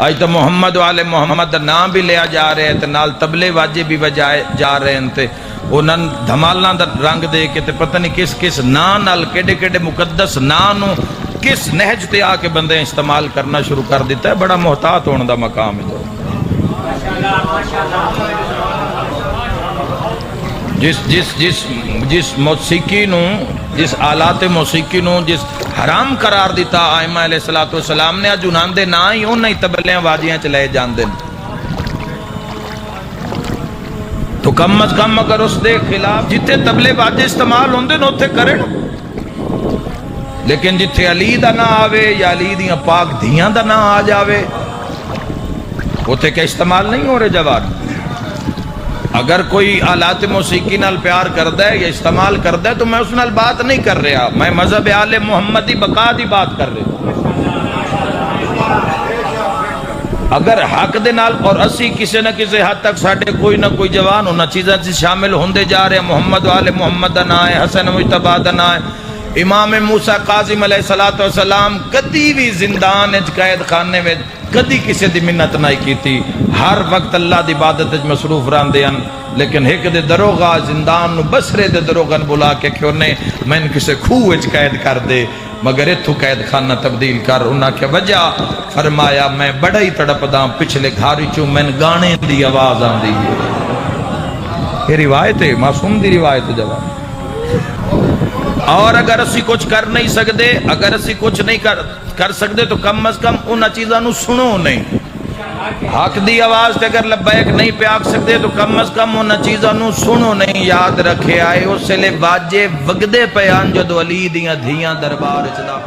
آج تو محمد والے محمد نام بھی لیا جا رہے ہیں تے نال تبلے واجے بھی بجائے جا رہے ہیں تے انہاں دھمالاں دا رنگ دے کے تے پتہ نہیں کس کس نا نال کیڑے کیڑے مقدس نا نو کس نہج تے آ کے بندے استعمال کرنا شروع کر دیتا ہے. بڑا محتاط ہونے دا مقام ہے. جس موسیقی نو جس آلات موسیقی نو جس حرام قرار دیتا آئمہ علیہ السلام نے اج انہاں دے نا ہی انہاں ہی تبلیاں واجیاں چ لے جاندے تو کم از کم اگر اس دے خلاف جتھے تبلے واجے استعمال ہوندے نے اوتھے کرن. لیکن جتھے علی دا نا آوے یا علی دیاں پاک دھیاں دا نا آ جاوے اوتھے کہ استعمال نہیں ہو رہے جواب. اگر کوئی آلات موسیقی نال پیار کردہ ہے یا استعمال کردہ ہے تو میں اس نال بات نہیں کر رہا, میں مذہب آل محمدی بقا دی بات کر رہا. اگر حق دے نال اور اسی کسی نہ کسی حد تک ساڑھے کوئی نہ کوئی جوان ہونا چیزیں سے شامل ہوندے جا رہے ہیں. محمد والے محمد دا نا ہے, حسن مجتبی دا نا ہے, امام موسیٰ قاظم علیہ السلام کدی بھی زندان قید خانے میں کدی کسی دی منت نہیں کی تھی, ہر وقت اللہ دی عبادت مصروف رہندے ہیں. لیکن ایک دے دروغہ زندان نو بسرے دے دروغہ بلا کے کیوں نے میں کسی کھوہ قید کر دے مگر اتھو قید خانہ تبدیل کر. انہاں کے وجہ فرمایا میں بڑا ہی تڑپ دا پچھلے گھاری چوں میں گانے دی آواز آن دی. یہ روایت ہے, معصوم دی روایت ہے جواب. اور اگر اسی کچھ کر نہیں سکتے, اگر اسی کچھ نہیں کر سکتے تو کم از کم انہاں چیزاں نو سنو نہیں. حق دی آواز تے اگر لبیک نہیں پہ آکھ سکتے تو کم از کم انہاں چیزاں نو سنو نہیں. یاد رکھے آئے اس لئے واجے وگدے پیان جدو علی دیاں دھیاں دربار اچھتا